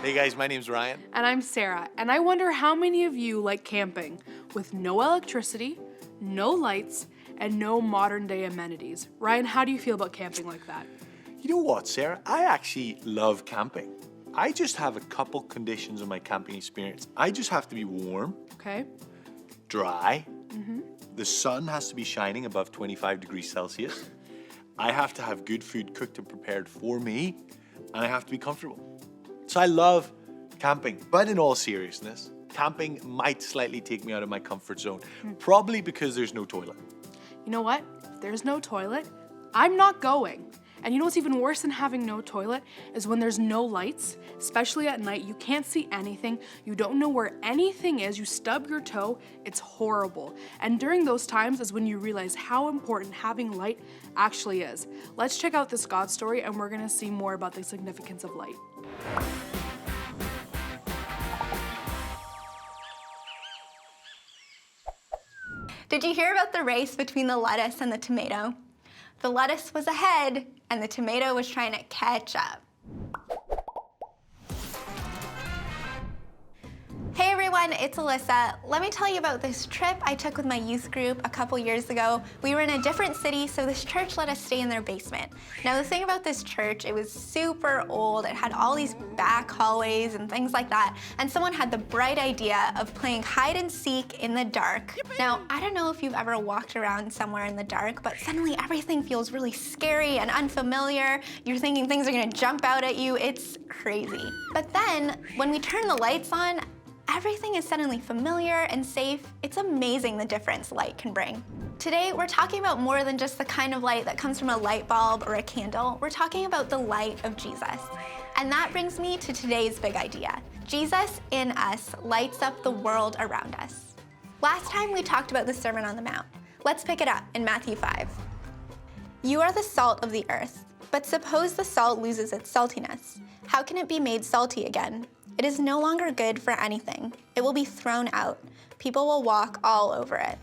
Hey guys, my name's Ryan. And I'm Sarah, and I wonder how many of you like camping with no electricity, no lights, and no modern day amenities. Ryan, how do you feel about camping like that? You know what, Sarah? I actually love camping. I just have a couple conditions in my camping experience. I just have to be warm, Okay. dry. The sun has to be shining above 25 degrees Celsius. I have to have good food cooked and prepared for me, and I have to be comfortable. So I love camping, but in all seriousness, camping might slightly take me out of my comfort zone, probably because there's no toilet. You know what? If there's no toilet, I'm not going. And you know what's even worse than having no toilet is when there's no lights, especially at night. You can't see anything. You don't know where anything is. You stub your toe. It's horrible. And during those times is when you realize how important having light actually is. Let's check out this God story and we're going to see more about the significance of light. Did you hear about the race between the lettuce and the tomato? The lettuce was ahead, and the tomato was trying to catch up. Hey everyone, it's Alyssa. Let me tell you about this trip I took with my youth group a couple years ago. We were in a different city, so this church let us stay in their basement. Now the thing about this church, it was super old. It had all these back hallways and things like that, and someone had the bright idea of playing hide and seek in the dark. Now, I don't know if you've ever walked around somewhere in the dark, but suddenly everything feels really scary and unfamiliar. You're thinking things are gonna jump out at you. It's crazy. But then, when we turn the lights on, everything is suddenly familiar and safe. It's amazing the difference light can bring. Today, we're talking about more than just the kind of light that comes from a light bulb or a candle. We're talking about the light of Jesus. And that brings me to today's big idea. Jesus in us lights up the world around us. Last time we talked about the Sermon on the Mount. Let's pick it up in Matthew 5. You are the salt of the earth, but suppose the salt loses its saltiness. How can it be made salty again? It is no longer good for anything. It will be thrown out. People will walk all over it.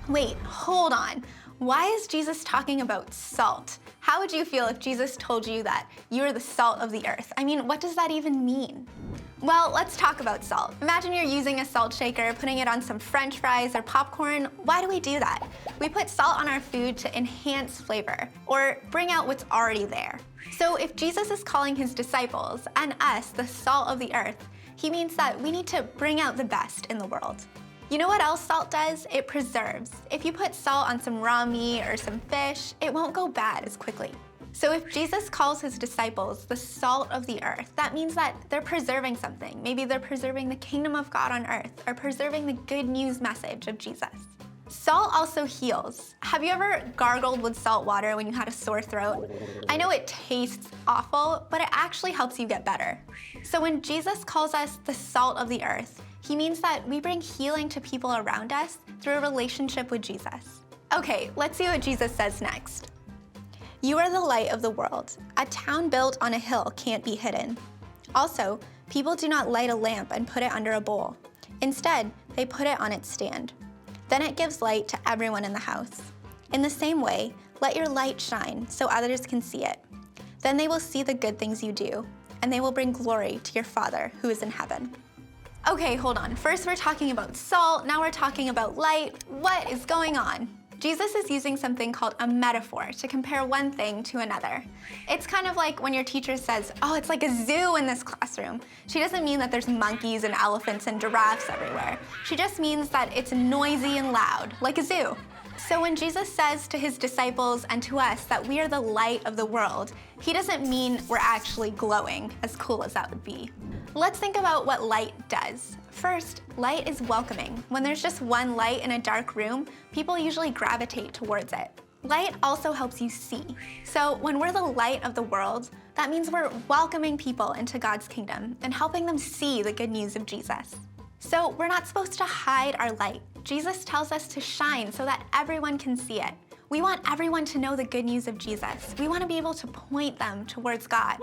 Wait, hold on. Why is Jesus talking about salt? How would you feel if Jesus told you that you are the salt of the earth? I mean, what does that even mean? Well, let's talk about salt. Imagine you're using a salt shaker, putting it on some French fries or popcorn. Why do we do that? We put salt on our food to enhance flavor or bring out what's already there. So if Jesus is calling his disciples and us the salt of the earth, he means that we need to bring out the best in the world. You know what else salt does? It preserves. If you put salt on some raw meat or some fish, it won't go bad as quickly. So if Jesus calls his disciples the salt of the earth, that means that they're preserving something. Maybe they're preserving the kingdom of God on earth or preserving the good news message of Jesus. Salt also heals. Have you ever gargled with salt water when you had a sore throat? I know it tastes awful, but it actually helps you get better. So when Jesus calls us the salt of the earth, he means that we bring healing to people around us through a relationship with Jesus. Okay, let's see what Jesus says next. You are the light of the world. A town built on a hill can't be hidden. Also, people do not light a lamp and put it under a bowl. Instead, they put it on its stand. Then it gives light to everyone in the house. In the same way, let your light shine so others can see it. Then they will see the good things you do, and they will bring glory to your Father who is in heaven. Okay, hold on. First we're talking about salt, now we're talking about light. What is going on? Jesus is using something called a metaphor to compare one thing to another. It's kind of like when your teacher says, oh, it's like a zoo in this classroom. She doesn't mean that there's monkeys and elephants and giraffes everywhere. She just means that it's noisy and loud, like a zoo. So when Jesus says to his disciples and to us that we are the light of the world, he doesn't mean we're actually glowing, as cool as that would be. Let's think about what light does. First, light is welcoming. When there's just one light in a dark room, people usually gravitate towards it. Light also helps you see. So when we're the light of the world, that means we're welcoming people into God's kingdom and helping them see the good news of Jesus. So we're not supposed to hide our light. Jesus tells us to shine so that everyone can see it. We want everyone to know the good news of Jesus. We want to be able to point them towards God.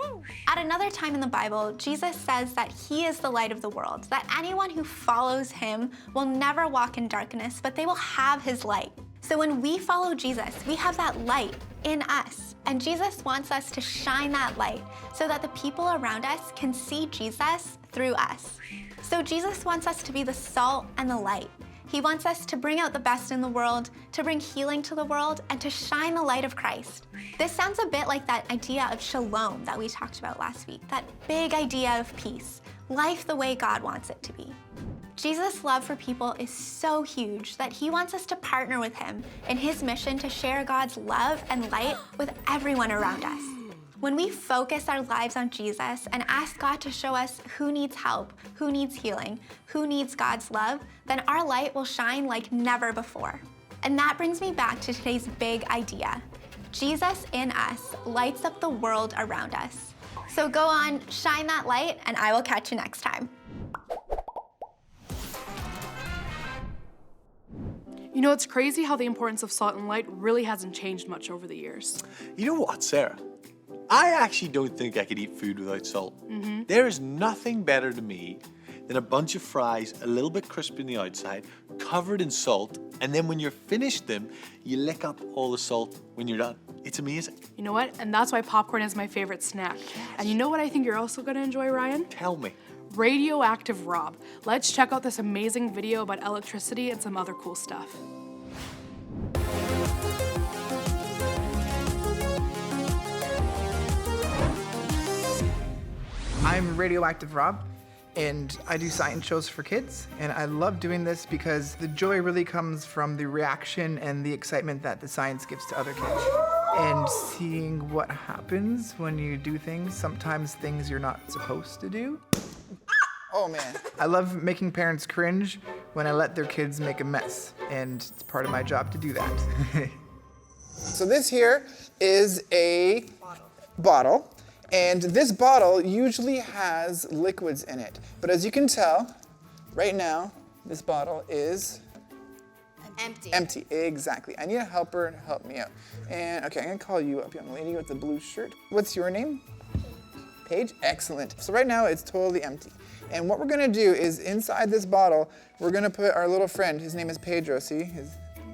At another time in the Bible, Jesus says that he is the light of the world, that anyone who follows him will never walk in darkness, but they will have his light. So when we follow Jesus, we have that light in us. And Jesus wants us to shine that light so that the people around us can see Jesus through us. So Jesus wants us to be the salt and the light. He wants us to bring out the best in the world, to bring healing to the world, and to shine the light of Christ. This sounds a bit like that idea of shalom that we talked about last week, that big idea of peace, life the way God wants it to be. Jesus' love for people is so huge that he wants us to partner with him in his mission to share God's love and light with everyone around us. When we focus our lives on Jesus and ask God to show us who needs help, who needs healing, who needs God's love, then our light will shine like never before. And that brings me back to today's big idea. Jesus in us lights up the world around us. So go on, shine that light, and I will catch you next time. You know, it's crazy how the importance of salt and light really hasn't changed much over the years. You know what, Sarah? I actually don't think I could eat food without salt. There is nothing better to me than a bunch of fries, a little bit crispy on the outside, covered in salt, and then when you're finished them, you lick up all the salt when you're done. It's amazing. You know what? And that's why popcorn is my favorite snack. And you know what I think you're also gonna enjoy, Ryan? Tell me. Radioactive Rob. Let's check out this amazing video about electricity and some other cool stuff. I'm Radioactive Rob, and I do science shows for kids, and I love doing this because the joy really comes from the reaction and the excitement that the science gives to other kids. And seeing what happens when you do things, sometimes things you're not supposed to do. Oh man. I love making parents cringe when I let their kids make a mess, and it's part of my job to do that. So this here is a bottle. And this bottle usually has liquids in it. But as you can tell, right now, this bottle is empty. Empty, exactly. I need a helper to help me out. And okay, I'm gonna call you up, young lady with the blue shirt. What's your name? Paige? Excellent. So right now it's totally empty. And what we're gonna do is inside this bottle, we're gonna put our little friend, his name is Pedro, see?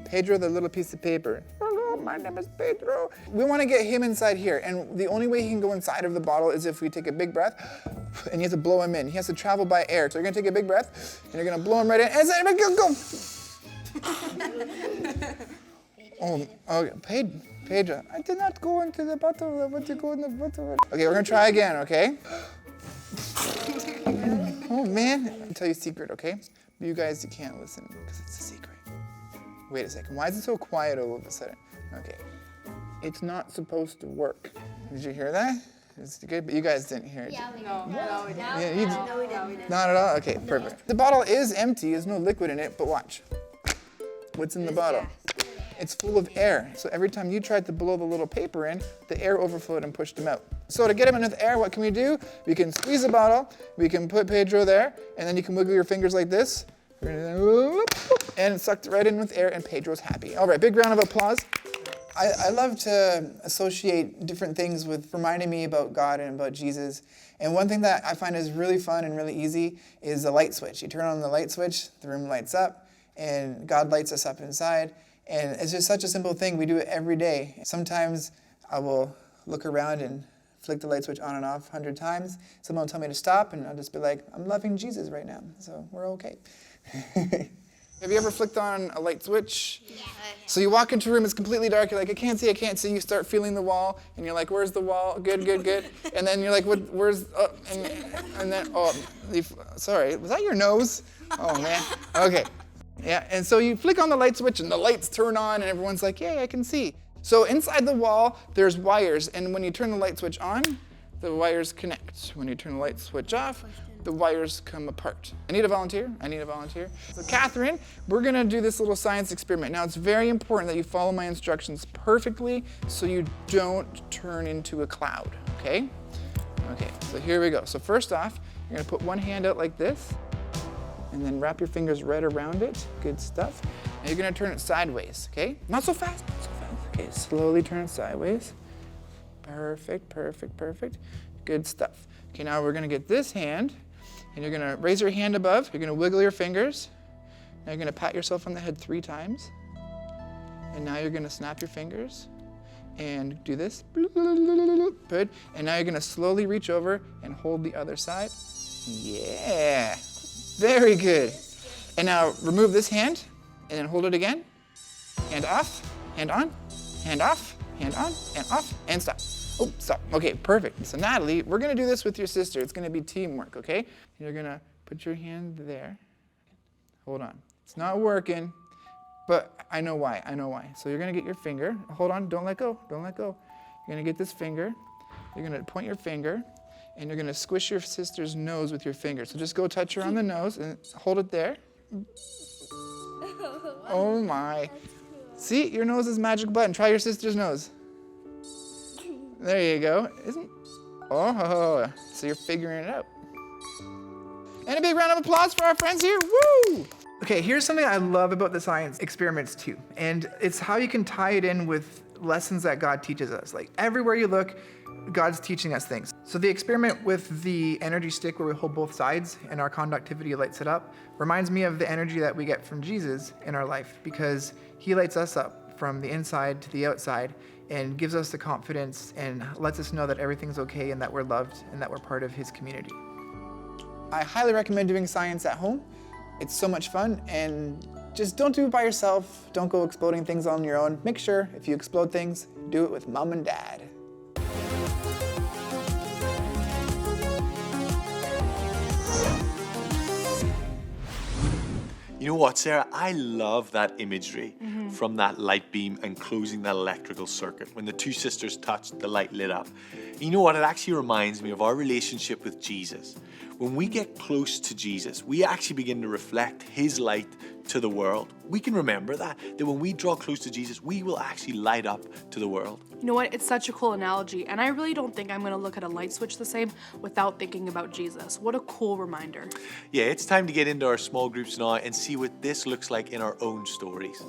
Pedro, the little piece of paper. Hello, my name is Pedro. We wanna get him inside here, and the only way he can go inside of the bottle is if we take a big breath, and you have to blow him in. He has to travel by air. So you're gonna take a big breath, and you're gonna blow him right in, and go. Oh, okay, Pedro, I did not go into the bottle. I want to go in the bottle. Okay, we're gonna try again, okay? Oh man, I'll tell you a secret, okay? You guys, you can't listen because it's a secret. Wait a second, why is it so quiet all of a sudden? Okay, it's not supposed to work. Did you hear that? It's good, but you guys didn't hear it. Yeah, we did. No, we didn't. Not at all? Okay, perfect. The bottle is empty, there's no liquid in it, but watch. What's in the bottle? It's full of air. So every time you tried to blow the little paper in, the air overflowed and pushed them out. So to get them in with air, what can we do? We can squeeze the bottle, we can put Pedro there, and then you can wiggle your fingers like this, and sucked right in with air, and Pedro's happy. All right, big round of applause. I love to associate different things with reminding me about God and about Jesus. And one thing that I find is really fun and really easy is the light switch. You turn on the light switch, the room lights up, and God lights us up inside. And it's just such a simple thing. We do it every day. Sometimes I will look around and flick the light switch on and off 100 times. Someone will tell me to stop, and I'll just be like, I'm loving Jesus right now, so we're okay. Have you ever flicked on a light switch? Yeah. So you walk into a room, it's completely dark, you're like, I can't see. You start feeling the wall, and you're like, where's the wall? Good. And then you're like, where's, and then, sorry, was that your nose? Oh man, okay. Yeah, and so you flick on the light switch and the lights turn on and everyone's like, yay, I can see. So inside the wall, there's wires, and when you turn the light switch on, the wires connect. When you turn the light switch off, the wires come apart. I need a volunteer. So Catherine, we're gonna do this little science experiment. Now it's very important that you follow my instructions perfectly so you don't turn into a cloud, okay? Okay, so here we go. So first off, you're gonna put one hand out like this, and then wrap your fingers right around it. Good stuff. And you're gonna turn it sideways, okay? Not so fast, Okay, slowly turn it sideways. Perfect. Good stuff. Okay, now we're gonna get this hand, and you're gonna raise your hand above. You're gonna wiggle your fingers. Now you're gonna pat yourself on the head 3 times. And now you're gonna snap your fingers and do this. Good. And now you're gonna slowly reach over and hold the other side. Yeah, very good. And now remove this hand and then hold it again. Hand off, hand on, hand off, hand on, and off, and stop. Oh, stop. Okay, perfect. So Natalie, we're gonna do this with your sister. It's gonna be teamwork, okay? You're gonna put your hand there. Hold on. It's not working, but I know why, So you're gonna get your finger. Hold on, don't let go, don't let go. You're gonna get this finger. You're gonna point your finger, and you're gonna squish your sister's nose with your finger. So just go touch her on the nose and hold it there. Oh my. See, your nose is magic button. Try your sister's nose. There you go. Oh, so you're figuring it out. And a big round of applause for our friends here. Woo! Okay, here's something I love about the science experiments too. And it's how you can tie it in with lessons that God teaches us. Like everywhere you look, God's teaching us things. So the experiment with the energy stick where we hold both sides and our conductivity lights it up reminds me of the energy that we get from Jesus in our life, because he lights us up from the inside to the outside and gives us the confidence and lets us know that everything's okay and that we're loved and that we're part of his community. I highly recommend doing science at home. It's so much fun, and just don't do it by yourself. Don't go exploding things on your own. Make sure if you explode things, do it with mom and dad. You know what, Sarah? I love that imagery from that light beam and closing that electrical circuit. When the two sisters touched, the light lit up. You know what? It actually reminds me of our relationship with Jesus. When we get close to Jesus, we actually begin to reflect his light to the world. We can remember that when we draw close to Jesus, we will actually light up to the world. You know what? It's such a cool analogy, and I really don't think I'm going to look at a light switch the same without thinking about Jesus. What a cool reminder. Yeah, it's time to get into our small groups now and see what this looks like in our own stories.